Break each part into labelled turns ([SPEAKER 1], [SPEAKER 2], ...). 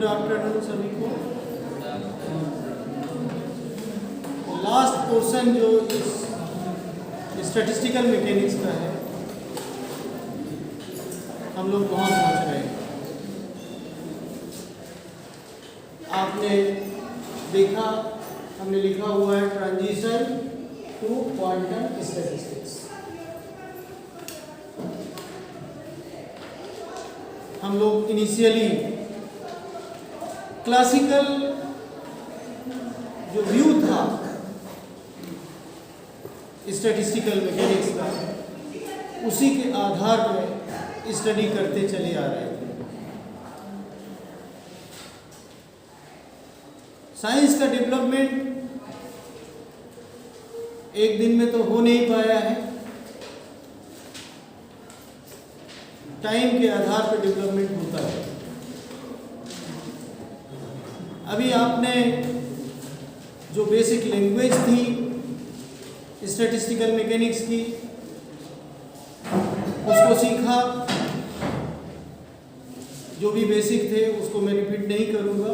[SPEAKER 1] Good afternoon सभी को। Last portion जो इस स्टैटिस्टिकल मैकेनिक्स का है, हम लोग वहाँ पहुँच रहे हैं। आपने देखा, हमने लिखा हुआ है ट्रांजिशन टू क्वांटम स्टैटिस्टिक्स। हम लोग इनिशियली क्लासिकल जो व्यू था स्टैटिस्टिकल मैकेनिक्स का, उसी के आधार पर स्टडी करते चले आ रहे थे। साइंस का डेवलपमेंट एक दिन में तो हो नहीं पाया है, टाइम के आधार पर डेवलपमेंट होता है। अभी आपने जो बेसिक लैंग्वेज थी स्टैटिस्टिकल मैकेनिक्स की, उसको सीखा। जो भी बेसिक थे उसको मैं रिपीट नहीं करूँगा।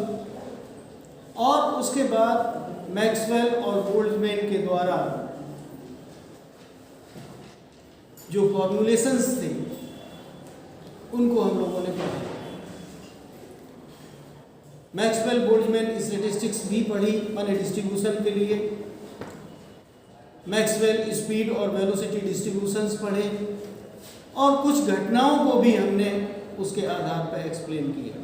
[SPEAKER 1] और उसके बाद मैक्सवेल और बोल्ट्जमैन के द्वारा जो फॉर्मूलेशंस थे उनको हम लोगों ने पढ़ा। मैक्सवेल बोल्ट्जमैन स्टैटिस्टिक्स भी पढ़ी मैंने डिस्ट्रीब्यूशन के लिए। मैक्सवेल स्पीड और वेलोसिटी डिस्ट्रीब्यूशंस पढ़े, और कुछ घटनाओं को भी हमने उसके आधार पर एक्सप्लेन किया।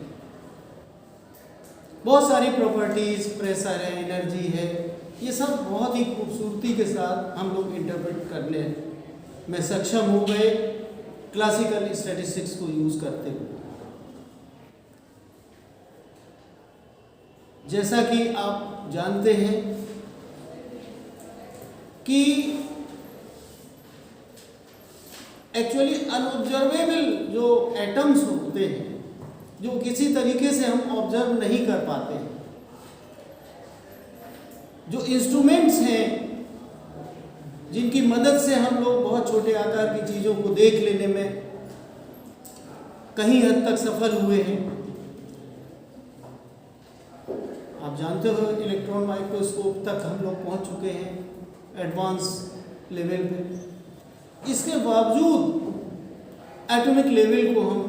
[SPEAKER 1] बहुत सारी प्रॉपर्टीज, प्रेशर है, एनर्जी है, ये सब बहुत ही खूबसूरती के साथ हम लोग इंटरप्रेट करने में सक्षम हो गए क्लासिकल स्टैटिस्टिक्स को यूज करते हुए। जैसा कि आप जानते हैं कि एक्चुअली अनऑब्जर्वेबल जो एटम्स होते हैं, जो किसी तरीके से हम ऑब्जर्व नहीं कर पाते हैं, जो इंस्ट्रूमेंट्स हैं जिनकी मदद से हम लोग बहुत छोटे आकार की चीज़ों को देख लेने में कहीं हद तक सफल हुए हैं। आप जानते हो इलेक्ट्रॉन माइक्रोस्कोप तक हम लोग पहुंच चुके हैं एडवांस लेवल पे। इसके बावजूद एटॉमिक लेवल को हम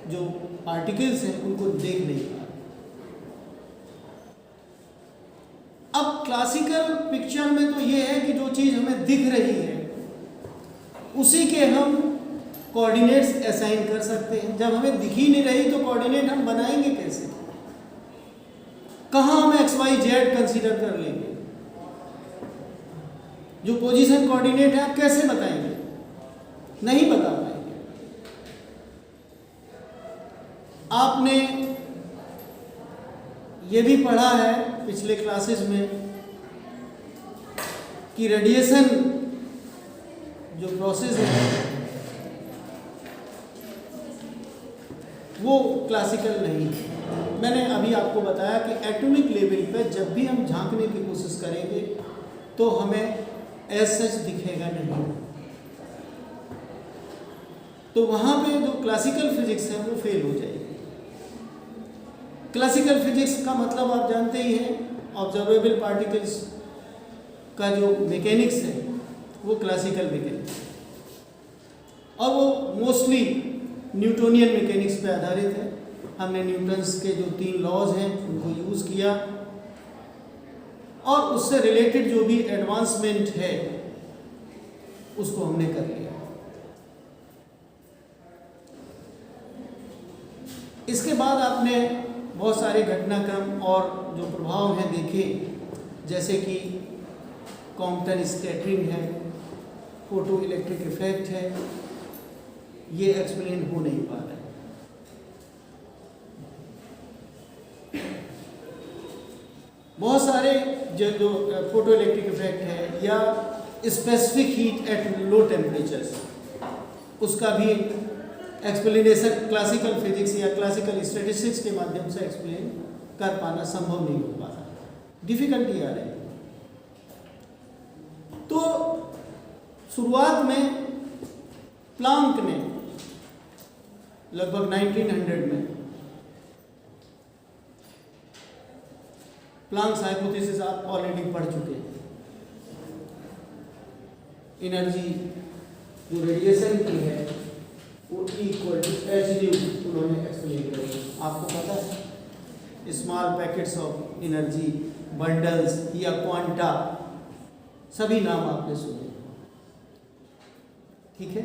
[SPEAKER 1] जो पार्टिकल्स हैं उनको देख नहीं पा रहे। अब क्लासिकल पिक्चर में तो ये है कि जो चीज़ हमें दिख रही है उसी के हम कोऑर्डिनेट्स असाइन कर सकते हैं। जब हमें दिख ही नहीं रही तो कोऑर्डिनेट हम बनाएंगे कैसे? कहाँ हम XYZ कंसीडर कर लेंगे? जो पोजीशन कोऑर्डिनेट है आप कैसे बताएंगे? नहीं बता पाएंगे। आपने ये भी पढ़ा है पिछले क्लासेस में कि रेडिएशन जो प्रोसेस है वो क्लासिकल नहीं है। मैंने अभी आपको बताया कि एटॉमिक लेवल पे जब भी हम झांकने की कोशिश करेंगे तो हमें एज सच दिखेगा नहीं। तो वहाँ पे जो क्लासिकल फिजिक्स है वो फेल हो जाएगी। क्लासिकल फिजिक्स का मतलब आप जानते ही हैं, ऑब्जर्वेबल पार्टिकल्स का जो मैकेनिक्स है वो क्लासिकल मैकेनिक्स, और वो मोस्टली न्यूटोनियन मैकेनिक्स पे आधारित है। हमने न्यूटन्स के जो 3 लॉज हैं उनको यूज़ किया, और उससे रिलेटेड जो भी एडवांसमेंट है उसको हमने कर लिया। इसके बाद आपने बहुत सारे घटनाक्रम और जो प्रभाव हैं देखे, जैसे कि कॉम्पटन स्कैटरिंग है, फोटो इलेक्ट्रिक इफेक्ट है, ये एक्सप्लेन हो नहीं पा रहा है। बहुत सारे जो फोटो इलेक्ट्रिक इफेक्ट है या specific heat at low temperatures, उसका भी एक्सप्लेनेशन क्लासिकल फिजिक्स या क्लासिकल स्टैटिस्टिक्स के माध्यम से एक्सप्लेन कर पाना संभव नहीं हो पा रहा, डिफिकल्टी आ रही है। तो शुरुआत में प्लांक ने लगभग 1900 में प्लांक्स हाइपोथेसिस आप ऑलरेडी पढ़ चुके हैं। एनर्जी जो रेडिएशन की है वो इक्वल टू एच न्यू उन्होंने एक्सप्लेन करी। आपको पता है small packets of energy, bundles या क्वांटा, सभी नाम आपने सुने, ठीक है।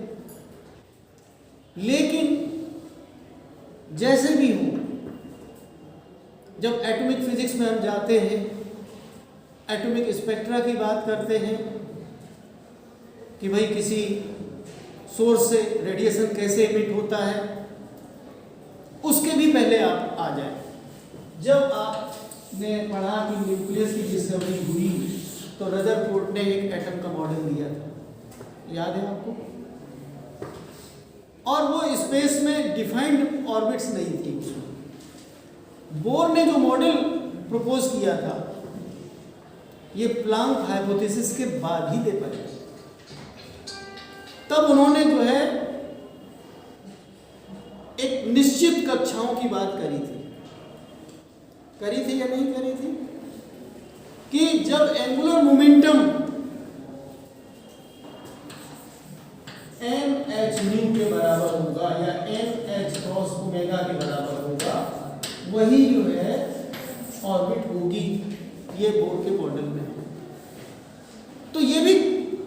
[SPEAKER 1] लेकिन जैसे भी हो, जब एटॉमिक फिजिक्स में हम जाते हैं, एटॉमिक स्पेक्ट्रा की बात करते हैं कि भाई किसी सोर्स से रेडिएशन कैसे एमिट होता है, उसके भी पहले आप आ जाए। जब आपने पढ़ा कि न्यूक्लियस की डिस्कवरी हुई तो रदरफोर्ड ने एक एटम का मॉडल दिया था, याद है आपको? और वो स्पेस में डिफाइंड ऑर्बिट्स नहीं थी उसमें। बोर ने जो मॉडल प्रपोज किया था ये प्लांक हाइपोथेसिस के बाद ही दे पाए। तब उन्होंने जो है एक निश्चित कक्षाओं की बात करी थी या नहीं करी थी, कि जब एंगुलर मोमेंटम mh न्यू के बराबर होगा या mh क्रॉस ओमेगा के बराबर होगा, वही जो है ऑर्बिट होगी। ये बोर के मॉडल में। तो ये भी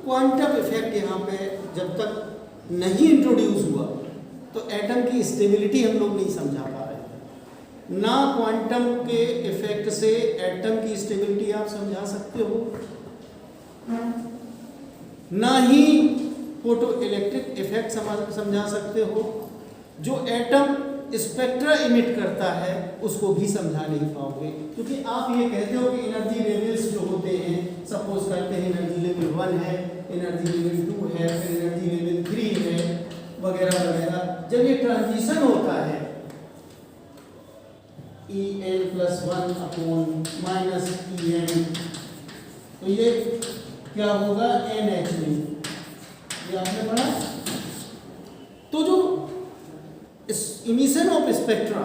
[SPEAKER 1] क्वांटम इफेक्ट यहाँ पे जब तक नहीं इंट्रोड्यूस हुआ तो एटम की स्टेबिलिटी हम लोग नहीं समझा पा रहे। ना क्वांटम के इफेक्ट से एटम की स्टेबिलिटी आप समझा सकते हो, ना ही फोटो इलेक्ट्रिक इफेक्ट समझा सकते हो। जो एटम स्पेक्ट्रा इमिट करता है उसको भी समझा नहीं पाओगे, क्योंकि आप ये कहते हो कि एनर्जी लेवल्स जो होते हैं, सपोज करते हैं एनर्जी लेवल 1 है, एनर्जी लेवल 2 है, फिर एनर्जी लेवल 3 है, वगैरह वगैरह। जब ये ट्रांजिशन होता है En+1 अपॉन माइनस En, तो ये क्या होगा? NH में। ये आपने पढ़ा। तो जो इमिशन ऑफ स्पेक्ट्रा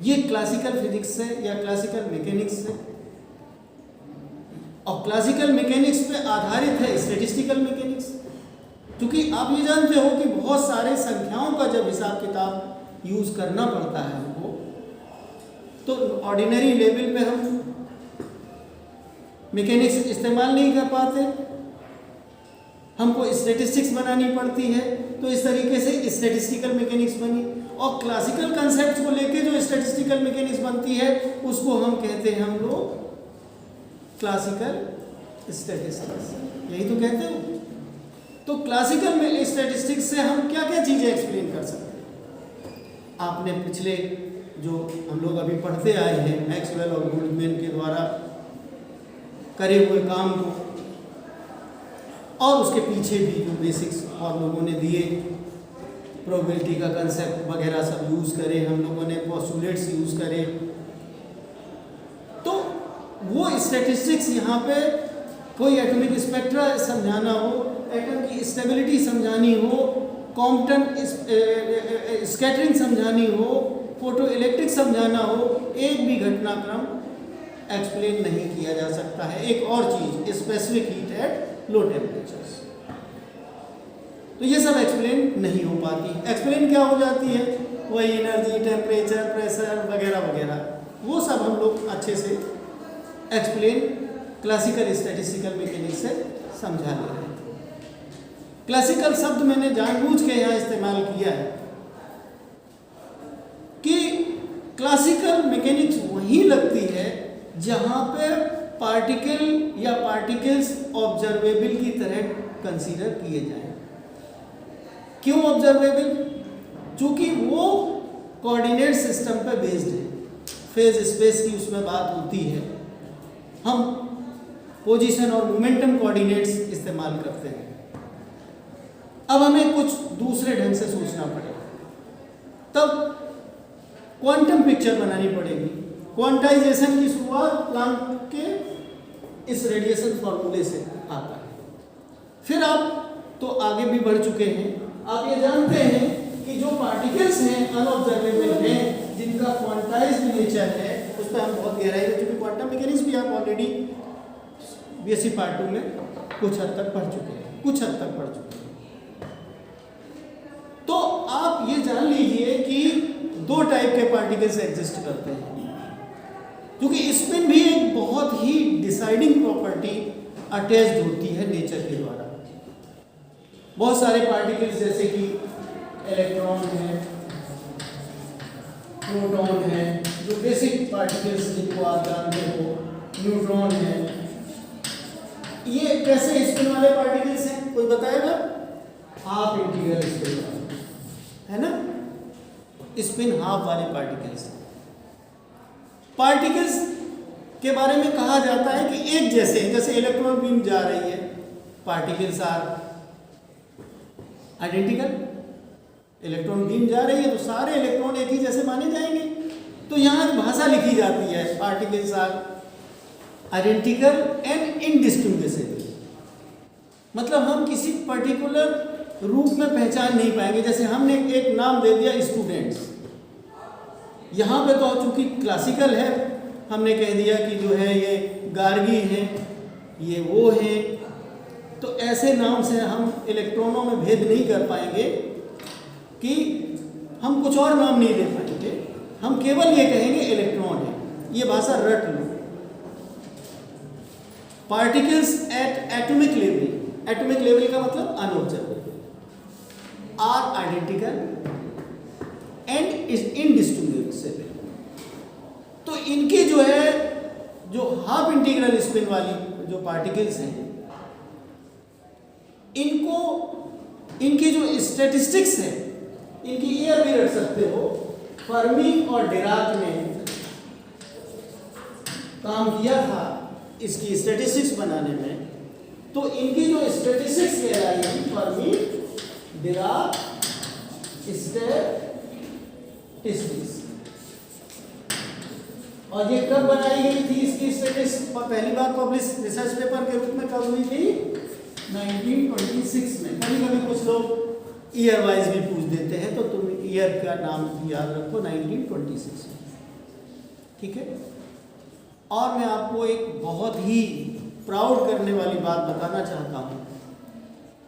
[SPEAKER 1] ये क्लासिकल फिजिक्स से या क्लासिकल मैकेनिक्स से, और क्लासिकल मैकेनिक्स पे आधारित है स्टैटिस्टिकल मैकेनिक्स। क्योंकि आप ये जानते हो कि बहुत सारे संख्याओं का जब हिसाब किताब यूज करना पड़ता है हमको, तो ऑर्डिनरी लेवल पे हम मैकेनिक्स इस्तेमाल नहीं कर पाते, हमको स्टैटिस्टिक्स बनानी पड़ती है। तो इस तरीके से स्टैटिस्टिकल मैकेनिक्स बनी, और क्लासिकल कंसेप्ट्स को लेके जो स्टैटिस्टिकल मैकेनिक्स बनती है उसको हम कहते हैं हम लोग क्लासिकल स्टैटिस्टिक्स, यही तो कहते हो। तो क्लासिकल में स्टैटिस्टिक्स से हम क्या क्या चीज़ें एक्सप्लेन कर सकते हैं? आपने पिछले जो हम लोग अभी पढ़ते आए हैं मैक्सवेल और बोल्ट्जमैन के द्वारा करे हुए काम को, और उसके पीछे भी जो बेसिक्स और लोगों ने दिए, प्रोबेबिलिटी का कंसेप्ट वगैरह सब यूज़ करे, हम लोगों ने पोस्टुलेट्स यूज़ करे। तो वो स्टैटिस्टिक्स यहाँ पे कोई एटॉमिक स्पेक्ट्रा समझाना हो, एटम की स्टेबिलिटी समझानी हो, कॉम्पटन स्कैटरिंग समझानी हो, फोटो इलेक्ट्रिक समझाना हो, एक भी घटनाक्रम एक्सप्लेन नहीं किया जा सकता है। एक और चीज़ specific heat at low temperatures, तो ये सब एक्सप्लेन नहीं हो पाती। एक्सप्लेन क्या हो जाती है? वही एनर्जी, टेम्परेचर, प्रेशर वगैरह वगैरह, वो सब हम लोग अच्छे से एक्सप्लेन क्लासिकल स्टैटिस्टिकल मैकेनिक्स से समझा ले रहे हैं। क्लासिकल शब्द मैंने जानबूझ के यहाँ इस्तेमाल किया है कि क्लासिकल मैकेनिक्स वहीं लगती है जहाँ पे पार्टिकल या पार्टिकल्स ऑब्जर्वेबल की तरह कंसीडर किए जाएं। क्यों ऑब्जर्वेबल? चूँकि वो कोऑर्डिनेट सिस्टम पे बेस्ड है, फेज स्पेस की उसमें बात होती है, हम पोजीशन और मोमेंटम कोऑर्डिनेट्स इस्तेमाल करते हैं। अब हमें कुछ दूसरे ढंग से सोचना पड़ेगा, तब क्वांटम पिक्चर बनानी पड़ेगी। क्वांटाइजेशन की शुरुआत प्लांक के इस रेडिएशन फॉर्मूले से आता है। फिर आप तो आगे भी बढ़ चुके हैं, आप ये जानते हैं कि जो पार्टिकल्स हैं अनऑब्जर्वेबल हैं, जिनका क्वांटाइज्ड नेचर है, उस पे हम बहुत गहराई में, चूँकि क्वांटम मैकेनिक्स भी आप ऑलरेडी बीएससी पार्ट 2 में कुछ हद तक पढ़ चुके हैं। तो आप ये जान लीजिए कि 2 टाइप के पार्टिकल्स एग्जिस्ट करते हैं, क्योंकि स्पिन भी एक बहुत ही डिसाइडिंग प्रॉपर्टी अटैच्ड होती है नेचर के द्वारा। बहुत सारे पार्टिकल्स जैसे कि इलेक्ट्रॉन है, प्रोटॉन है, जो बेसिक पार्टिकल्स जिनको आप जानते हो, न्यूट्रॉन है, ये कैसे स्पिन वाले पार्टिकल्स हैं? कोई बताएगा? हाफ इंटीग्रल स्पिन वाले, है ना? स्पिन हाफ वाले पार्टिकल्स के बारे में कहा जाता है कि एक जैसे इलेक्ट्रॉन बीम जा रही है, particles are identical. Electron beam जा रही है तो सारे इलेक्ट्रॉन एक ही जैसे माने जाएंगे। तो यहाँ एक भाषा लिखी जाती है, particles are identical and indistinguishable. मतलब हम किसी पर्टिकुलर रूप में पहचान नहीं पाएंगे। जैसे हमने एक नाम दे दिया स्टूडेंट्स, यहाँ पे तो चूंकि क्लासिकल है, हमने कह दिया कि जो है ये गार्गी है, ये वो है। तो ऐसे नाम से हम इलेक्ट्रॉनों में भेद नहीं कर पाएंगे कि हम कुछ और नाम नहीं दे पाएंगे, हम केवल ये कहेंगे इलेक्ट्रॉन है। ये भाषा रट लो। पार्टिकल्स एट एटॉमिक लेवल का मतलब अणु level are identical and indistinguishable. तो इनके जो है जो हाफ इंटीग्रल स्पिन वाली जो पार्टिकल्स हैं, इनकी जो स्टैटिस्टिक्स है, इनकी ईयर भी रख सकते हो। फर्मी और डिराक ने काम किया था इसकी स्टैटिस्टिक्स बनाने में। तो इनकी जो स्टैटिस्टिक्स कहलाएगी फर्मी डिराक स्टैटिस्टिक्स। और ये कब बनाई गई थी इसकी स्टैटिस्टिक्स? पहली बार पब्लिश रिसर्च पेपर के रूप में कब हुई थी? 1926 में। कभी कभी कुछ लोग ईयर वाइज भी पूछ देते हैं, तो तुम ईयर का नाम याद रखो, 1926 में। ठीक है। और मैं आपको एक बहुत ही प्राउड करने वाली बात बताना चाहता हूँ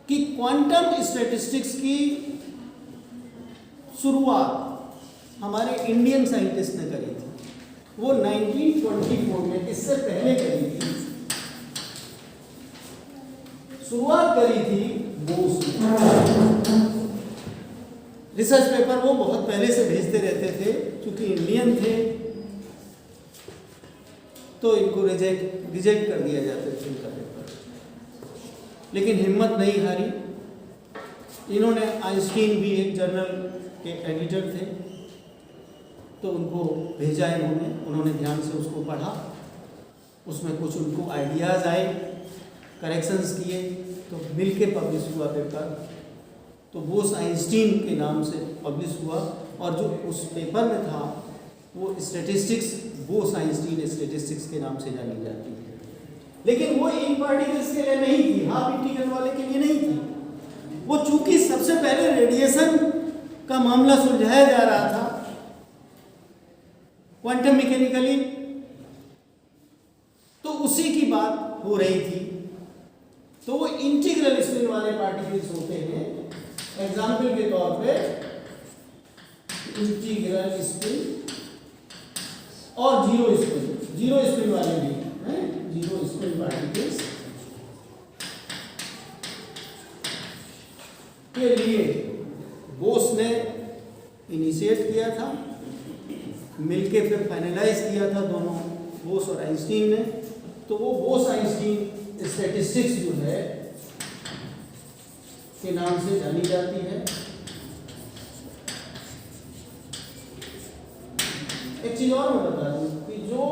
[SPEAKER 1] कि क्वांटम स्टैटिस्टिक्स की शुरुआत हमारे इंडियन साइंटिस्ट ने करी थी। वो 1924 में, इससे पहले करी थी, शुरुआत करी थी बोस ने। रिसर्च पेपर वो बहुत पहले से भेजते रहते थे, क्योंकि इंडियन थे तो इनको रिजेक्ट कर दिया जाता था इनका पेपर। लेकिन हिम्मत नहीं हारी। इन्होंने, आइंस्टीन भी एक जर्नल के एडिटर थे, तो उनको भेजा उन्होंने ध्यान से उसको पढ़ा, उसमें कुछ उनको आइडियाज़ आए, करेक्शंस किए, तो मिल के पब्लिश हुआ पेपर। तो बोस आइंस्टीन के नाम से पब्लिश हुआ। और जो उस पेपर में था वो स्टैटिस्टिक्स, बोस आइंस्टीन स्टैटिस्टिक्स के नाम से जानी जाती है। लेकिन वो इन पार्टिकल्स के लिए नहीं थी, हाफ इंटीग्रल वाले के लिए नहीं थी। वो चूंकि सबसे पहले रेडिएशन का मामला सुलझाया जा रहा था क्वांटम मैकेनिकली, तो उसी की बात हो रही थी। तो वो इंटीग्रल स्पिन वाले पार्टिकल्स होते हैं। एग्जाम्पल के तौर पे इंटीग्रल स्पिन और जीरो स्पिन वाले भी हैं, जीरो स्पिन पार्टिकल्स के लिए बोस ने इनिशिएट किया था, मिलके फिर फाइनलाइज किया था दोनों, बोस और आइंस्टीन ने। तो वो बोस आइंस्टीन स्टैटिस्टिक्स जो है के नाम से जानी जाती है। एक चीज और मैं बता दूं कि जो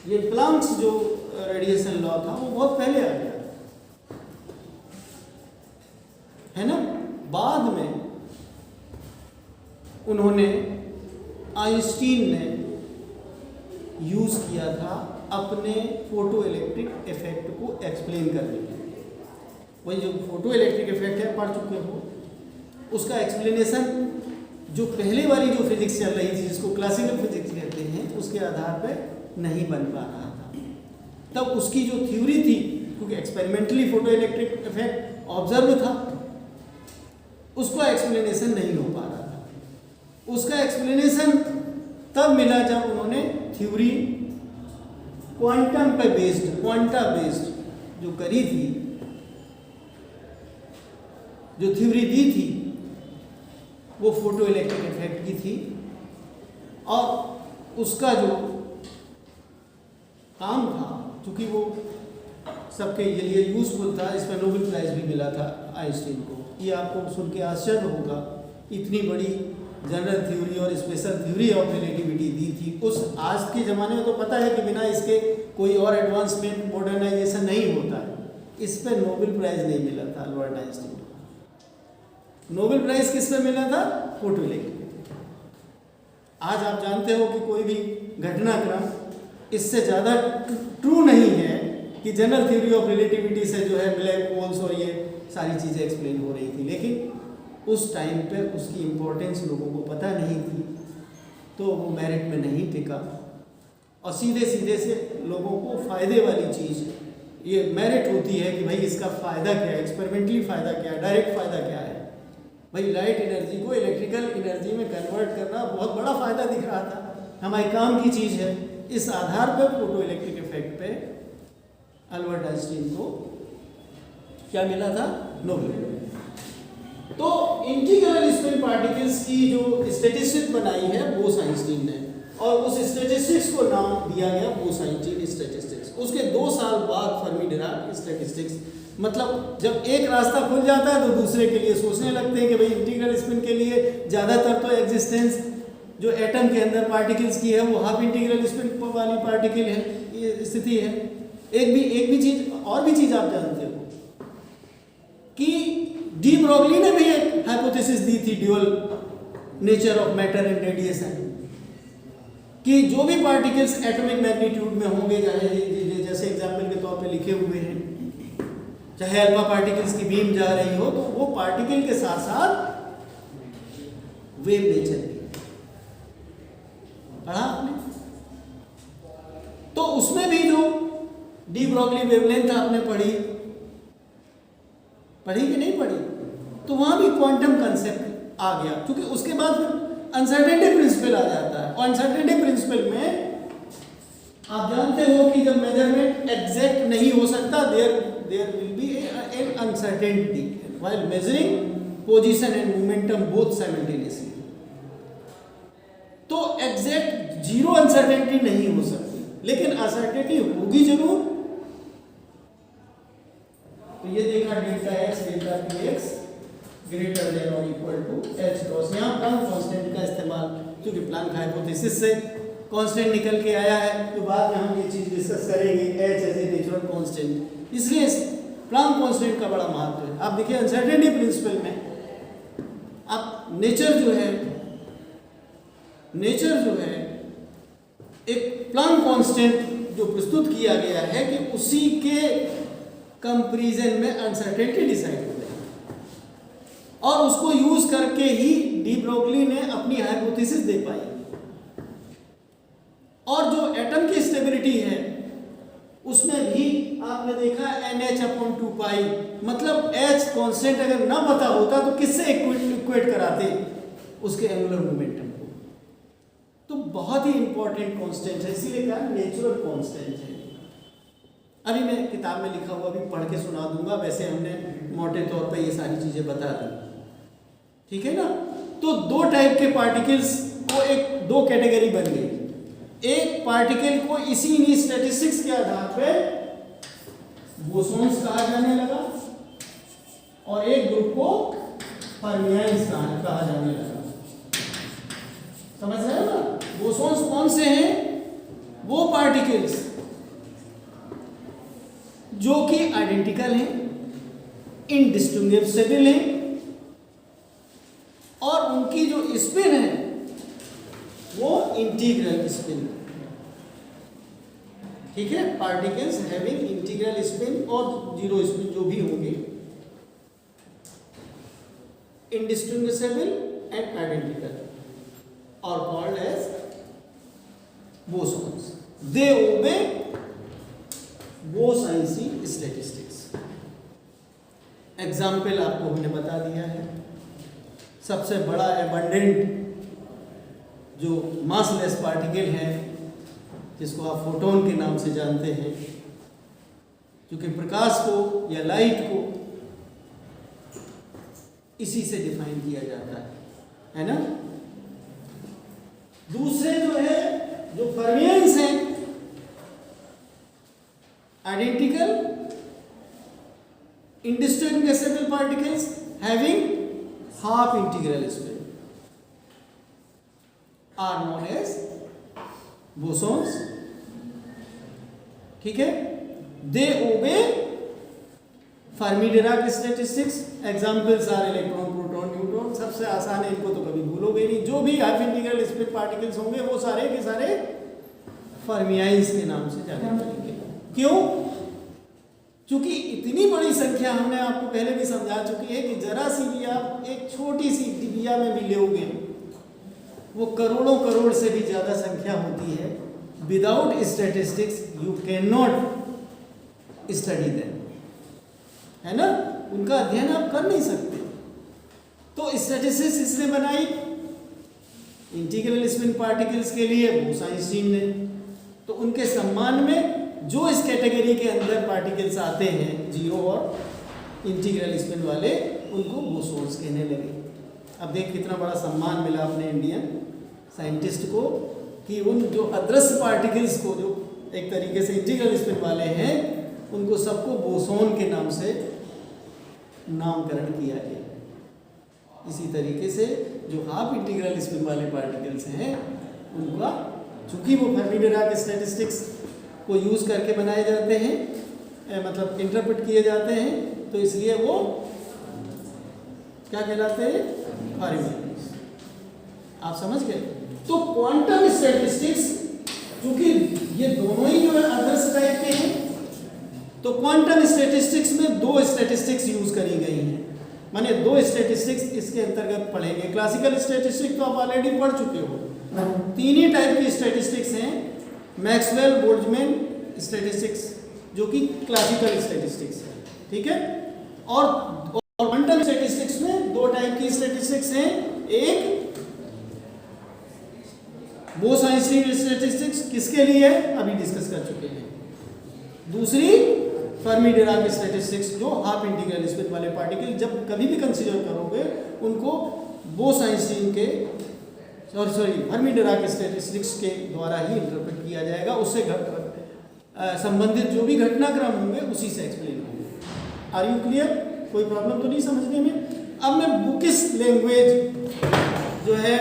[SPEAKER 1] ये प्लांक्स जो रेडिएशन लॉ था वो बहुत पहले आ गया, है ना। बाद में उन्होंने, आइंस्टीन ने यूज किया था अपने फोटो इलेक्ट्रिक इफेक्ट को एक्सप्लेन करने के लिए। वही जो फोटो इलेक्ट्रिक इफेक्ट है, पढ़ चुके हो, उसका एक्सप्लेनेशन जो पहले वाली जो फिजिक्स चल रही थी, जिसको क्लासिकल फिजिक्स कहते हैं, उसके आधार पर नहीं बन पा रहा था। तब उसकी जो थ्योरी थी, क्योंकि experimentally photo electric effect observe था, उसका एक्सप्लेनेशन नहीं हो पा रहा था। उसका एक्सप्लेनेशन तब मिला जब उन्होंने थ्योरी क्वांटम पे बेस्ड, क्वांटा बेस्ड जो करी थी, जो थ्योरी दी थी, वो फोटो इलेक्ट्रिक इफेक्ट की थी। और उसका जो काम था, चूंकि वो सबके लिए यूजफुल था, इसमें नोबेल प्राइज भी मिला था आइंस्टीन को। ये आपको सुन के आश्चर्य होगा, इतनी बड़ी जनरल थ्योरी और स्पेशल थ्योरी ऑफ रिलेटिविटी दी थी। उस आज के ज़माने में तो पता है कि बिना इसके कोई और एडवांसमेंट, मॉडर्नाइजेशन नहीं होता है। इस पर नोबेल प्राइज नहीं मिला था अल्बर्ट आइंस्टीन को। नोबेल प्राइज किस पे मिला था? Photo electric. आज आप जानते हो कि कोई भी घटनाक्रम इससे ज़्यादा ट्रू नहीं है कि जनरल थ्योरी ऑफ रिलेटिविटी से जो है ब्लैक होल्स और ये सारी चीज़ें एक्सप्लेन हो रही थी, लेकिन उस टाइम पे उसकी इम्पोर्टेंस लोगों को पता नहीं थी, तो वो मेरिट में नहीं टिका। और सीधे सीधे से लोगों को फ़ायदे वाली चीज़ ये मेरिट होती है कि भाई इसका फ़ायदा क्या है, एक्सपेरिमेंटली फ़ायदा क्या है, डायरेक्ट फ़ायदा क्या है। भाई लाइट एनर्जी को इलेक्ट्रिकल एनर्जी में कन्वर्ट करना बहुत बड़ा फ़ायदा दिख रहा था, हमारे काम की चीज़ है। इस आधार पर फोटो इलेक्ट्रिक इफेक्ट पे अल्बर्ट आइंस्टीन को क्या मिला था? नोबेल। तो इंटीग्रल स्पिन पार्टिकल्स की जो स्टैटिस्टिक्स बनाई है बोस आइंस्टीन ने, और उस स्टैटिस्टिक्स को नाम दिया गया बोस आइंस्टीन स्टैटिस्टिक्स। उसके 2 साल बाद फर्मी डिराक स्टैटिस्टिक्स, मतलब जब एक रास्ता खुल जाता है तो दूसरे के लिए सोचने लगते हैं कि भाई इंटीग्रल स्पिन के लिए ज़्यादातर तो एग्जिस्टेंस जो एटम के अंदर पार्टिकल्स की है वो हाफ इंटीग्रल स्पिन वाली पार्टिकल है, ये स्थिति है। एक भी चीज़, और भी चीज़ आप जानते हो कि डी ब्रोगली ने भी एक हाइपोथेसिस दी थी, dual nature of matter and radiation, कि जो भी पार्टिकल्स एटॉमिक मैग्नीट्यूड में होंगे, जैसे एग्जाम्पल के तौर पे लिखे हुए हैं, चाहे अल्फा पार्टिकल्स की बीम जा रही हो, तो वो पार्टिकल के साथ साथ वेव नेचर भी पढ़ा आपने। तो उसमें भी जो डी ब्रोगली वेवलेंथ आपने पढ़ी कि नहीं पढ़ी, तो वहां भी क्वांटम कंसेप्ट आ गया, क्योंकि उसके बाद फिर अनसर्टेनिटी प्रिंसिपल आ जाता है। और अनसर्टेनिटी प्रिंसिपल में आप जानते हो कि जब मेजरमेंट एग्जैक्ट नहीं हो सकता, there will be an uncertainty while measuring position and momentum both simultaneously. तो एग्जैक्ट जीरो अनसर्टेनिटी नहीं हो सकती, लेकिन अनसर्टेनिटी होगी जरूर। तो ये देखा delta x delta P x greater than और इक्वल टू एच क्रॉस। यहाँ प्लांक कांस्टेंट का इस्तेमाल, क्योंकि प्लांक हाइपोथेसिस से कांस्टेंट निकल के आया है, तो बाद में हम ये चीज़ डिस्कस करेंगे, H as a natural constant. इसलिए प्लांक कांस्टेंट का बड़ा महत्व है। आप देखिए अनसर्टेनिटी प्रिंसिपल में आप नेचर जो है एक प्लांक कांस्टेंट जो प्रस्तुत किया गया है कि उसी के कंपैरिजन में अनसर्टेनिटी डिसाइड हो गई, और उसको यूज करके ही डी ब्रोगली ने अपनी हाइपोथेसिस दे पाई। और जो एटम की स्टेबिलिटी है उसमें भी आपने देखा NH/2π, मतलब H कांस्टेंट अगर ना पता होता तो किससे इक्वेट कराते उसके एंगुलर मोमेंटम को। तो बहुत ही इंपॉर्टेंट कांस्टेंट है, इसीलिए कहा नेचुरल कांस्टेंट है। अभी मैं किताब में लिखा हुआ भी पढ़ के सुना दूंगा, वैसे हमने मोटे तौर पे ये सारी चीजें बता दी, ठीक है ना। तो 2 टाइप के पार्टिकल्स को दो कैटेगरी बन गई। एक पार्टिकल को इसी स्टैटिस्टिक्स के आधार पे बोसॉन्स कहा जाने लगा, और एक ग्रुप को फर्मियान्स कहा जाने लगा। समझ रहे हो ना? बोसॉन्स कौन से हैं? वो पार्टिकल्स जो कि आइडेंटिकल हैं, इंडिस्टिंग्विशेबल हैं, और उनकी जो स्पिन है वो इंटीग्रल स्पिन, ठीक है। पार्टिकल्स हैविंग इंटीग्रल स्पिन और जीरो स्पिन जो भी होंगे, indistinguishable and identical are called as bosons. They obey Bose-Einstein statistics. Example आपको हमने बता दिया है। सबसे बड़ा एबंडेंट जो मासलेस पार्टिकल है जिसको आप फोटोन के नाम से जानते हैं, क्योंकि प्रकाश को या लाइट को इसी से डिफाइन किया जाता है ना। दूसरे जो है जो फर्मियंस हैं, identical indistinguishable particles having half integral spin are known as bosons. ठीक है, they obey Fermi-Dirac statistics. Examples are electron, proton, neutron. सबसे आसान है, इनको तो कभी भूलोगे नहीं। जो भी हाफ इंटीग्रल स्पिन पार्टिकल्स होंगे वो सारे के सारे फर्मियाइंस के नाम से जाने जाएंगे। क्यों? क्योंकि इतनी बड़ी संख्या हमने आपको पहले भी समझा चुकी है कि जरा सी भी आप एक छोटी सी डिबिया में भी लोगे, वो करोड़ों करोड़ से भी ज्यादा संख्या होती है। Without statistics you can not study them, है ना, उनका अध्ययन आप कर नहीं सकते। तो स्टैटिस्टिक्स इसने बनाई इंटीग्रल स्पिन पार्टिकल्स के लिए बोस-आइंस्टीन ने। तो उनके सम्मान में जो इस कैटेगरी के अंदर पार्टिकल्स आते हैं, जीरो और इंटीग्रल स्पिन वाले, उनको बोसोन्स कहने लगे। अब देख कितना बड़ा सम्मान मिला अपने इंडियन साइंटिस्ट को कि उन जो अदृश्य पार्टिकल्स को, जो एक तरीके से इंटीग्रल स्पिन वाले हैं, उनको सबको बोसोन के नाम से नामकरण किया गया। इसी तरीके से जो हाफ इंटीग्रल स्पिन वाले पार्टिकल्स हैं उनका, चूंकि वो फर्मी-डिराक स्टैटिस्टिक्स को यूज करके बनाए जाते हैं, मतलब इंटरप्रेट किए जाते हैं, तो इसलिए वो क्या कहलाते हैं? फर्मी। आप समझ गए? तो क्वांटम स्टैटिस्टिक्स, क्योंकि ये दोनों ही जो है अदर्स टाइप के हैं, तो क्वांटम स्टैटिस्टिक्स में दो स्टैटिस्टिक्स यूज करी गई हैं। माने दो स्टैटिस्टिक्स इसके अंतर्गत पढ़ेंगे। क्लासिकल स्टैटिस्टिक्स तो आप ऑलरेडी पढ़ चुके हो। तीन ही टाइप की स्टैटिस्टिक्स हैं, मैक्सवेल बोल्ट्जमैन स्टैटिस्टिक्स जो कि क्लासिकल स्टैटिस्टिक्स है, ठीक है। और क्वांटम स्टैटिस्टिक्स में दो टाइप की स्टैटिस्टिक्स हैं, एक बोस-आइंस्टीन स्टैटिस्टिक्स किसके लिए अभी डिस्कस कर चुके हैं, दूसरी फर्मी-डिराक स्टैटिस्टिक्स जो हाफ इंटीग्रल स्पिन वाले पार्टिकल जब कभी भी कंसीडर करोगे उनको बोस-आइंस्टीन के फर्मी-डिराक स्टैटिस्टिक्स के द्वारा ही इंटरप्रेट किया जाएगा। उससे संबंधित जो भी घटनाक्रम होंगे उसी से एक्सप्लेन होंगे। Are you clear? कोई प्रॉब्लम तो नहीं समझने में? अब मैं बुकिश लैंग्वेज जो है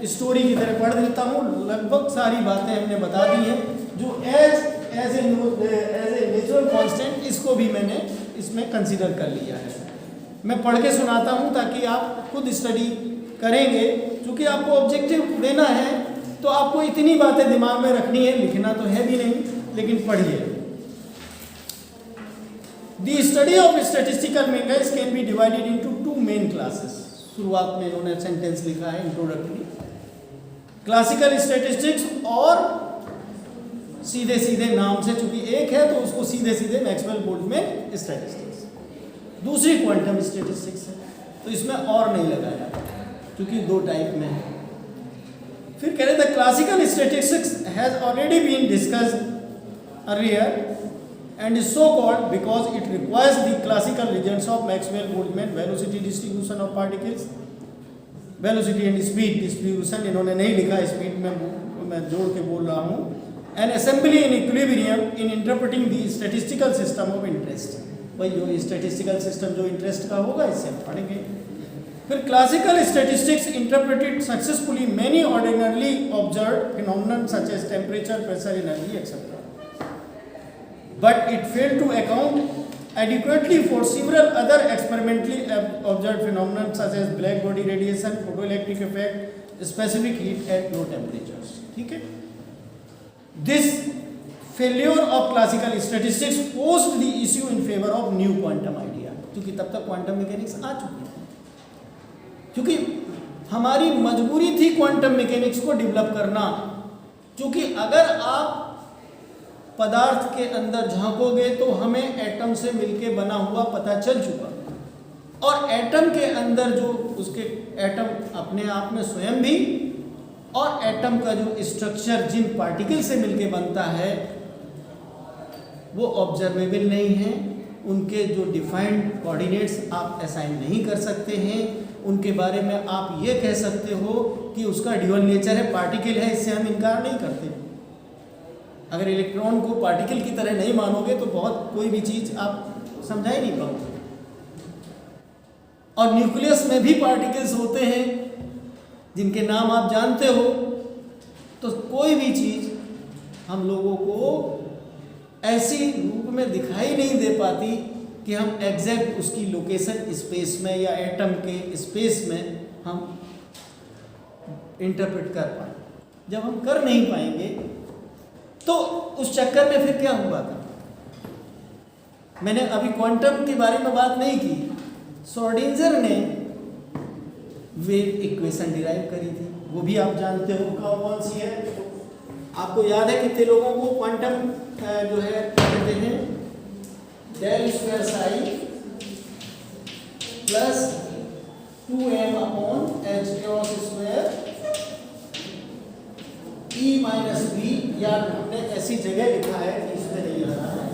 [SPEAKER 1] स्टोरी की तरह पढ़ देता हूँ। लगभग सारी बातें हमने बता दी हैं। जो एज ए नेचुरल कांस्टेंट, इसको भी मैंने इसमें कंसीडर कर लिया है। मैं पढ़ के सुनाता हूँ ताकि आप खुद स्टडी करेंगे। क्योंकि आपको ऑब्जेक्टिव देना है तो आपको इतनी बातें दिमाग में रखनी है, लिखना तो है भी नहीं, लेकिन पढ़िए। The study of statistical methods can be divided into two main classes. शुरुआत में इन्होंने सेंटेंस लिखा है इंट्रोडक्टरी, क्लासिकल स्टैटिस्टिक्स और सीधे सीधे नाम से चूंकि एक है तो उसको सीधे सीधे मैक्सवेल बोल्ट्जमैन स्टैटिस्टिक्स। दूसरी क्वांटम स्टैटिस्टिक्स है, तो इसमें और नहीं लगाया क्योंकि दो टाइप में है। फिर कह रहे थे classical statistics has already been discussed earlier and is so called because it requires the classical regions of Maxwell-Boltzmann velocity distribution of particles, velocity and speed distribution। इन्होंने नहीं लिखा, स्पीड में मैं जोड़ के बोल रहा हूँ। and assembly in equilibrium in interpreting the statistical system of interest। भाई जो statistical system जो interest का होगा इससे हम पढ़ेंगे। फिर classical statistics interpreted successfully many ordinarily observed phenomena such as temperature, pressure, energy, etc. But it failed to account adequately for several other experimentally observed phenomena such as black body radiation, photoelectric effect, specific heat at low temperatures। ठीक है। This failure of classical statistics posed the issue in favor of new quantum idea, क्योंकि तब तक quantum mechanics आ चुकी है। क्योंकि हमारी मजबूरी थी क्वांटम मैकेनिक्स को डेवलप करना। क्योंकि अगर आप पदार्थ के अंदर झांकोगे तो हमें एटम से मिलके बना हुआ पता चल चुका, और एटम के अंदर जो उसके एटम अपने आप में स्वयं भी, और एटम का जो स्ट्रक्चर जिन पार्टिकल से मिलके बनता है वो ऑब्जर्वेबल नहीं है। उनके जो डिफाइंड कोऑर्डिनेट्स आप असाइन नहीं कर सकते हैं। उनके बारे में आप ये कह सकते हो कि उसका ड्यूअल नेचर है, पार्टिकल है, इससे हम इनकार नहीं करते। अगर इलेक्ट्रॉन को पार्टिकल की तरह नहीं मानोगे तो बहुत कोई भी चीज़ आप समझा ही नहीं पाओगे। और न्यूक्लियस में भी पार्टिकल्स होते हैं जिनके नाम आप जानते हो। तो कोई भी चीज़ हम लोगों को ऐसी रूप में दिखाई नहीं दे पाती कि हम एग्जैक्ट उसकी लोकेशन स्पेस में या एटम के स्पेस में हम इंटरप्रेट कर पाए। जब हम कर नहीं पाएंगे तो उस चक्कर में फिर क्या हुआ था। मैंने अभी क्वांटम के बारे में बात नहीं की। श्रोडिंगर ने वेव इक्वेशन डिराइव करी थी, वो भी आप जानते हो कौन सी है। आपको याद है कितने लोगों को क्वांटम जो है कहते हैं del square psi plus 2m upon H cross square E minus B, या हमने ऐसी जगह लिखा है कि इसमें नहीं आ रहा है,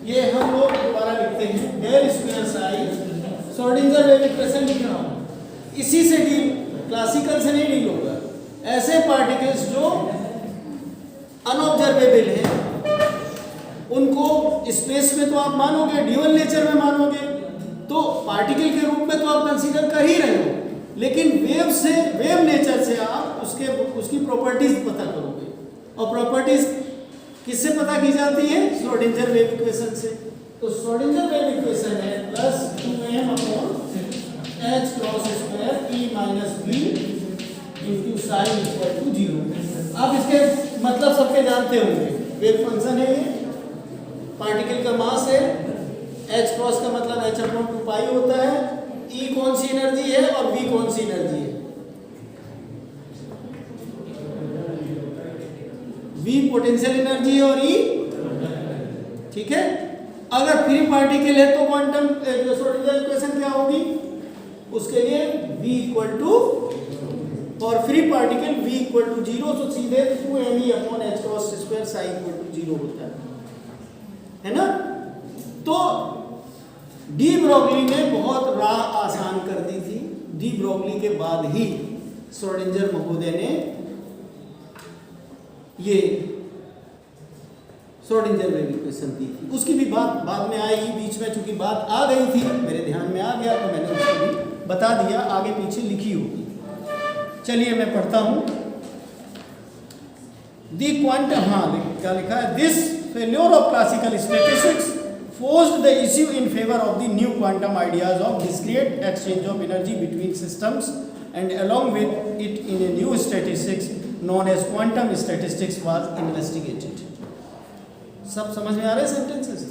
[SPEAKER 1] ये हम लोग दोबारा लिखते हैं del square psi. Schrodinger wave equation लिख रहा हूँ, इसी से डील, क्लासिकल से नहीं डील होगा। ऐसे पार्टिकल्स जो अनऑब्जर्वेबल है उनको स्पेस में तो आप मानोगे, ड्यूअल नेचर में मानोगे, तो पार्टिकल के रूप में तो आप कंसीडर कर ही रहे हो, लेकिन वेव से, वेव नेचर से आप उसकी प्रॉपर्टीज पता करोगे। और प्रॉपर्टीज किससे पता की जाती है? श्रोडिंगर वेव इक्वेशन से। तो श्रोडिंगर वेव इक्वेशन है plus 2m upon H cross square E minus B into sine equal to 0। आप इसके मतलब सबके जानते होंगे। वेव फंक्शन है ये, पार्टिकल का मास है, h क्रॉस का मतलब h अपॉन 2 पाई होता है, E कौन सी एनर्जी है और V कौन सी एनर्जी है? V पोटेंशियल एनर्जी है और E, ठीक है। अगर फ्री पार्टिकल है तो क्वांटम श्रोडिंगर इक्वेशन क्या होगी? उसके लिए V इक्वल टू, और free particle V equal to 0, तो सीधे 2me upon H cross square psi equal to 0 होता है ना। तो डी ब्रोगली ने बहुत राह आसान कर दी थी। डी ब्रोगली के बाद ही श्रोडिंगर महोदय ने ये श्रोडिंगर वेव इक्वेशन दी थी। उसकी भी बात बाद में आएगी, बीच में चूंकि बात आ गई थी, मेरे ध्यान में आ गया तो मैंने उसको भी बता दिया, आगे पीछे लिखी होगी। चलिए मैं पढ़ता हूं। दी क्वांटम, हाँ क्या लिखा है, this failure of classical statistics forced the issue in favor of the new quantum ideas of discrete exchange of energy between systems, and along with it in a new statistics known as quantum statistics was investigated। सब समझ में आ रहे हैं sentences?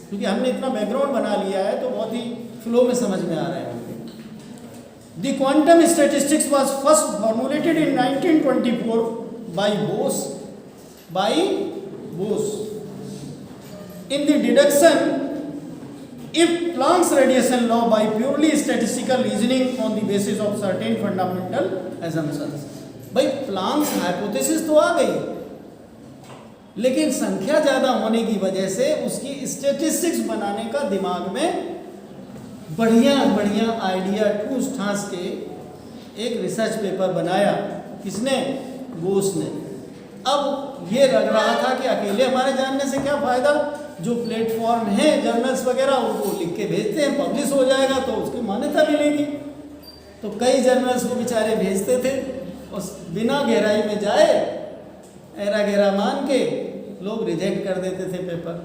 [SPEAKER 1] क्योंकि हमने इतना background बना लिया है तो बहुत ही फ्लो में समझ में आ रहा है। The quantum statistics was first formulated in 1924 by Bose in the deduction if Planck's radiation law by purely statistical reasoning on the basis of certain fundamental assumptions। भाई प्लांक्स हाइपोथेसिस तो आ गई, लेकिन संख्या ज़्यादा होने की वजह से उसकी स्टैटिस्टिक्स बनाने का दिमाग में बढ़िया बढ़िया आइडिया ठूस ठास के एक रिसर्च पेपर बनाया। किसने? बोस ने। अब ये लग रहा था कि अकेले हमारे जानने से क्या फ़ायदा, जो प्लेटफॉर्म है जर्नल्स वगैरह उनको लिख के भेजते हैं, पब्लिश हो जाएगा तो उसकी मान्यता मिलेगी। तो कई जर्नल्स को बेचारे भेजते थे और बिना गहराई में जाए ऐरा गहरा मान के लोग रिजेक्ट कर देते थे पेपर।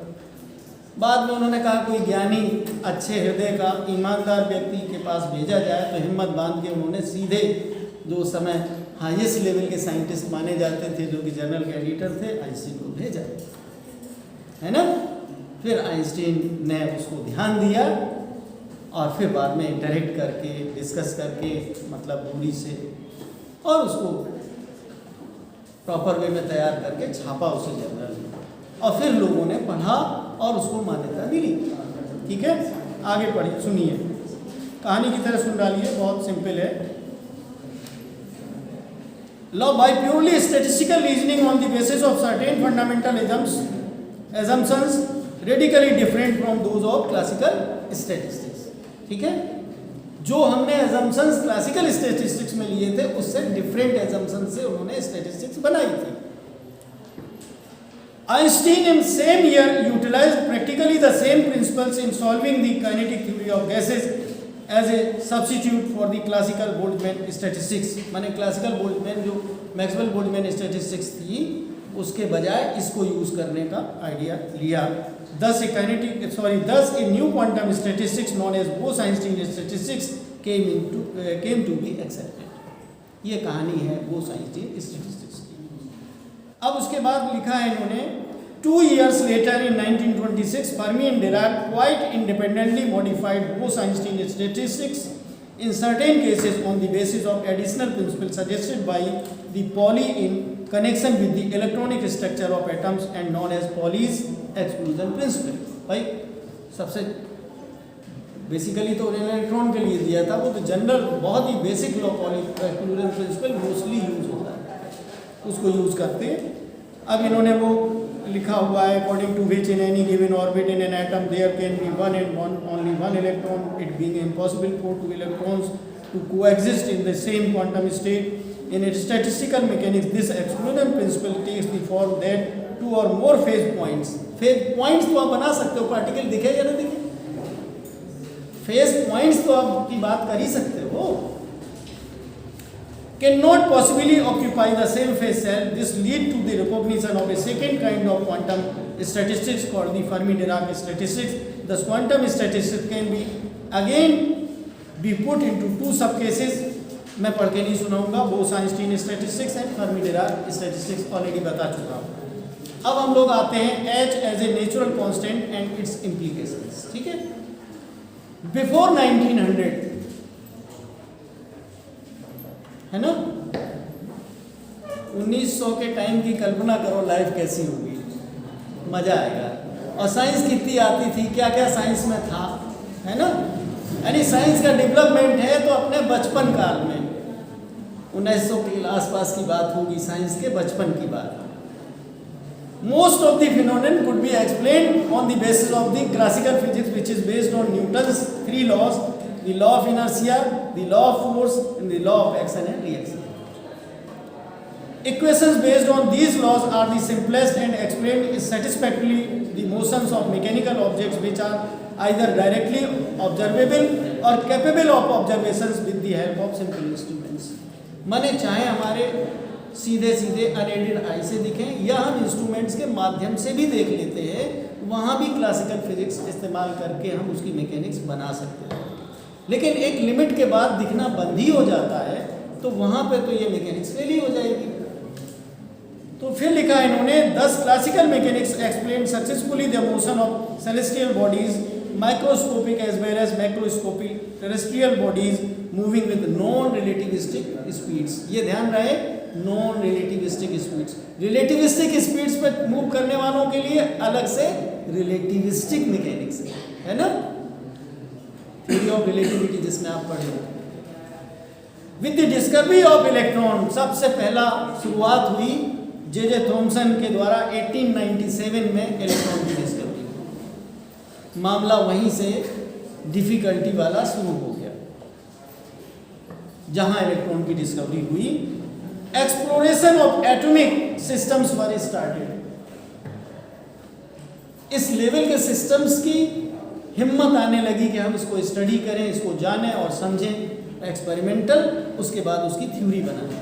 [SPEAKER 1] बाद में उन्होंने कहा कोई ज्ञानी, अच्छे हृदय का ईमानदार व्यक्ति के पास भेजा जाए, तो हिम्मत बांध के उन्होंने सीधे जो उस समय हाईएस्ट लेवल के साइंटिस्ट माने जाते थे, जो कि जर्नल के एडिटर थे, आइंस्टीन को भेजा, है ना। फिर आइंस्टीन ने उसको ध्यान दिया और फिर बाद में इंटरेक्ट करके डिस्कस करके मतलब दूरी से और उसको प्रॉपर वे में तैयार करके छापा उसे जर्नल में और फिर लोगों ने पढ़ा और उसको मान्यता मिली। ठीक है, आगे पढ़िए, सुनिए, कहानी की तरह सुन डालिए, बहुत सिंपल है। Law by purely statistical reasoning on the basis of certain fundamental assumptions radically different from those of classical statistics। ठीक है, जो हमने assumptions classical statistics में लिए थे उससे different assumptions से उन्होंने statistics बनाई थी। Einstein in same year utilized practically the same principles in solving the kinetic theory of gases as a substitute for the classical Boltzmann statistics। माने classical Boltzmann जो Maxwell Boltzmann statistics थी उसके बजाय इसको यूज करने का आइडिया लिया। Thus a new quantum statistics known as Bose-Einstein statistics came to be accepted। ये कहानी है Bose-Einstein statistics की। अब उसके बाद लिखा है इन्होंने 2 years later in 1926 Fermi and Dirac quite independently modified Bose-Einstein statistics in certain cases on the basis of additional principles suggested by the Pauli in connection with the electronic structure of atoms and known as Pauli's exclusion principle। भाई सबसे basically तो उन्होंने electron के लिए दिया था, वो तो जनरल बहुत ही basic law Pauli exclusion principle mostly use होता है, उसको यूज करते हैं। अब इन्होंने वो लिखा हुआ है according to which in any given orbit in an atom there can be only one electron, it being impossible for two electrons to coexist in the same quantum state। In a statistical mechanics this exclusion principle takes the form that two or more phase points तो आप बना सकते हो, particle दिखे या ना दिखे, phase points तो आप की बात कर ही सकते हो, cannot possibly occupy the same phase cell। This lead to the recognition of a second kind of quantum statistics called the Fermi-Dirac statistics। Thus quantum statistics can be again be put into two subcases। मैं पढ़ के नहीं सुनाऊंगा, Bose-Einstein statistics and Fermi-Dirac statistics already बता चुका हूँ। अब हम लोग आते हैं H as a natural constant and its implications। ठीक है, बिफोर 1900 है ना, 1900 के टाइम की कल्पना करो, लाइफ कैसी होगी, मजा आएगा। और साइंस कितनी आती थी, क्या क्या साइंस में था, है ना, यानी साइंस का डेवलपमेंट है तो अपने बचपन काल में 1900 के आसपास की बात होगी, साइंस के बचपन की बात। Most of the phenomenon could be explained on the basis of the classical physics which is based on Newton's 3 laws, the law of inertia, the law of force and the law of action and reaction। Equations based on these laws are the simplest and explain satisfactorily the motions of mechanical objects which are either directly observable or capable of observations with the help of simple instruments। माने चाहे हमारे सीधे सीधे unaided आई से दिखें या हम instruments के माध्यम से भी देख लेते हैं, वहाँ भी क्लासिकल फिजिक्स इस्तेमाल करके हम उसकी मैकेनिक्स बना सकते हैं। लेकिन एक लिमिट के बाद दिखना बंद ही हो जाता है तो वहाँ पे तो ये मैकेनिक्स फेल ही हो जाएगी। तो फिर लिखा इन्होंने 10 classical mechanics explain successfully the motion of celestial bodies, microscopic as well as macroscopic terrestrial bodies moving with non relativistic speeds. ये ध्यान रहे, non relativistic speeds. Relativistic speeds पे मूव करने वालों के लिए अलग से रिलेटिविस्टिक मैकेनिक्स है ना, थ्योरी ऑफ रिलेटिविटी जिसमें आप पढ़े हो। With the discovery of electron, सबसे पहला शुरुआत हुई जे थॉमसन के द्वारा 1897 में इलेक्ट्रॉन की डिस्कवरी। मामला वहीं से डिफिकल्टी वाला शुरू हो गया, जहां इलेक्ट्रॉन की डिस्कवरी हुई। Exploration of atomic systems were started. इस लेवल के सिस्टम्स की हिम्मत आने लगी कि हम इसको स्टडी करें, इसको जानें और समझें, एक्सपेरिमेंटल, उसके बाद उसकी थ्योरी बनाएं।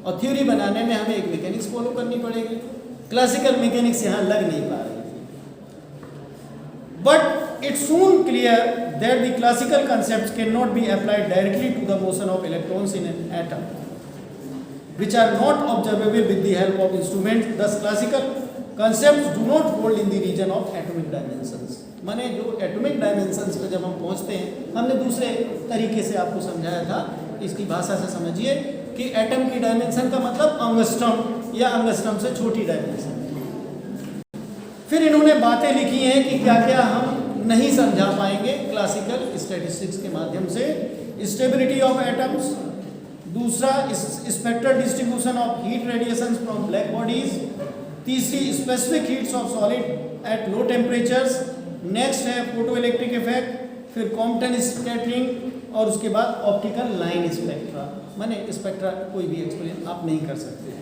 [SPEAKER 1] और थ्योरी बनाने में हमें एक मैकेनिक्स फॉलो करनी पड़ेगी, क्लासिकल मैकेनिक्स यहाँ लग नहीं पा रही थी। But it soon clear that the classical concepts can not be applied directly to the motion of electrons in an atom which are not observable with the help of instruments। Thus classical concepts do not hold in the region of atomic dimensions। माने जो atomic dimensions पे जब हम पहुंचते हैं, हमने दूसरे तरीके से आपको समझाया था, इसकी भाषा से समझिए कि एटम की डायमेंशन का मतलब एंगस्ट्रॉम या एंगस्ट्रॉम से छोटी डायमेंशन। फिर इन्होंने बातें लिखी हैं कि क्या क्या हम नहीं समझा पाएंगे क्लासिकल स्टैटिस्टिक्स के माध्यम से। स्टेबिलिटी ऑफ एटम्स, दूसरा spectral distribution of heat radiations from black bodies, तीसरी specific heats of solid at low temperatures, next है फोटो इलेक्ट्रिक इफेक्ट, फिर कॉम्पटन स्कैटरिंग और उसके बाद ऑप्टिकल लाइन स्पेक्ट्रा। माने स्पेक्ट्रा कोई भी एक्सप्लेन आप नहीं कर सकते।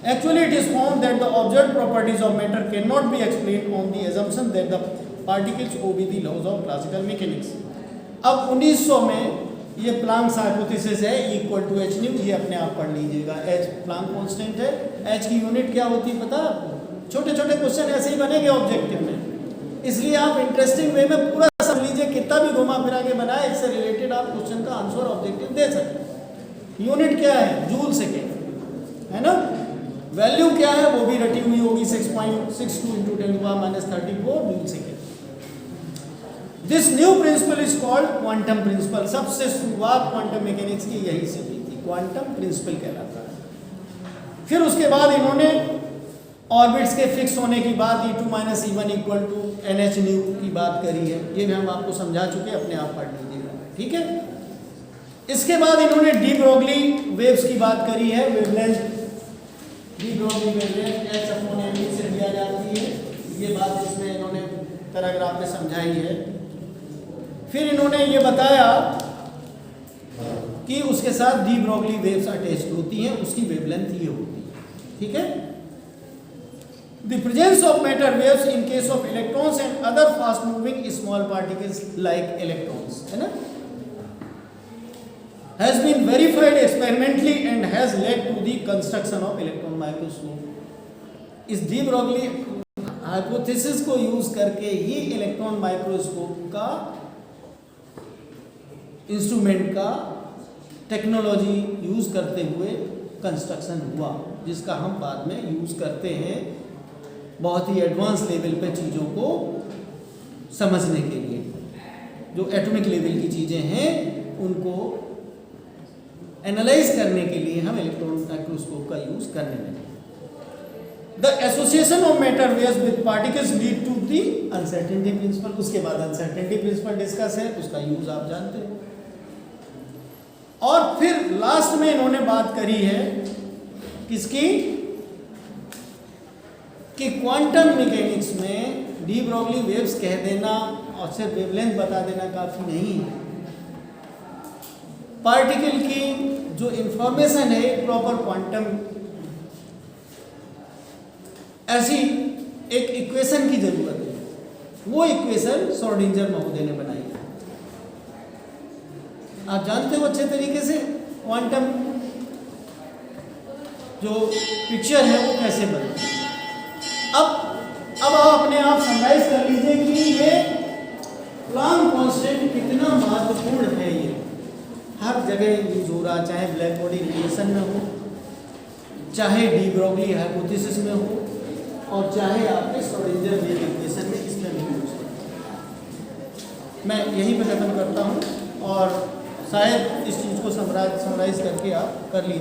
[SPEAKER 1] Actually, it is found that the observed properties of matter cannot be explained on the assumption that the particles obey the laws of classical mechanics. अब 1900 में ये प्लांक्स हाइपोथेसिस है इक्वल टू एच न्यू, ये अपने आप पढ़ लीजिएगा। H Planck constant है, एच की यूनिट क्या होती है पता? छोटे छोटे क्वेश्चन ऐसे ही बनेंगे ऑब्जेक्टिव में, इसलिए आप इंटरेस्टिंग वे में पूरा समझ लीजिए, कितना भी घुमा फिरा के बनाए, इससे रिलेटेड आप क्वेश्चन का आंसर ऑब्जेक्टिव दे सकते। यूनिट क्या है? जूल सेकेंड है ना। वैल्यू क्या है वो भी रटी हुई होगी, 6.62 × 10⁻34 joule second. This new principle is called quantum principle. सबसे शुरुआत क्वांटम मैकेनिक्स की यही से हुई थी, क्वांटम प्रिंसिपल कहलाता है। फिर उसके बाद इन्होंने ऑर्बिट्स के फिक्स होने की बात E2 - E1 = NH न्यू की बात करी है, ये भी हम आपको समझा चुके, अपने आप पढ़ लीजिएगा, ठीक है। इसके बाद इन्होंने डी ब्रोगली वेव्स की बात करी है। Wavelength de Broglie wavelength H/mv से दिया जाती है, ये बात इसमें इन्होंने पैराग्राफ में समझाई है। फिर इन्होंने ये बताया कि उसके साथ डी ब्रोगली वेव्स अटैच्ड होती हैं, उसकी वेवलेंथ ये होती है, ठीक है। The presence of matter waves in case of electrons and other fast moving small particles like electrons, है ना, has been verified experimentally and has led to the construction of electron microscope। इस de Broglie hypothesis को use करके ही electron microscope का, instrument का technology use करते हुए construction हुआ, जिसका हम बाद में यूज करते हैं बहुत ही एडवांस लेवल पे चीज़ों को समझने के लिए। जो एटॉमिक लेवल की चीज़ें हैं उनको एनालाइज करने के लिए हम इलेक्ट्रॉन माइक्रोस्कोप का यूज करने लगे। The association of matter waves with particles lead to the uncertainty principle. उसके बाद अनसर्टेनिटी प्रिंसिपल डिस्कस है, उसका यूज आप जानते हैं। और फिर लास्ट में इन्होंने बात करी है किसकी, कि क्वांटम मैकेनिक्स में डी ब्रोगली वेव्स कह देना और सिर्फ वेवलेंथ बता देना काफ़ी नहीं है। पार्टिकल की जो इंफॉर्मेशन है प्रॉपर क्वांटम, ऐसी एक इक्वेशन की जरूरत है। वो इक्वेशन श्रोडिंगर महोदय ने बनाई है, आप जानते हो अच्छे तरीके से क्वांटम जो पिक्चर है वो कैसे बनती है। अब आप अपने आप समराइज कर लीजिए कि ये प्लांक कांस्टेंट कितना महत्वपूर्ण है। ये हर जगह यूज हो रहा, चाहे ब्लैक बॉडी रेडिएशन में हो, चाहे डी ब्रोगली हाइपोथेसिस में हो, और चाहे आपके श्रोडिंगर वेव इक्वेशन में, इसमें भी यूज है। मैं यहीं पर खत्म करता हूँ और शायद इस चीज़ को समराइज करके आप कर लीजिए।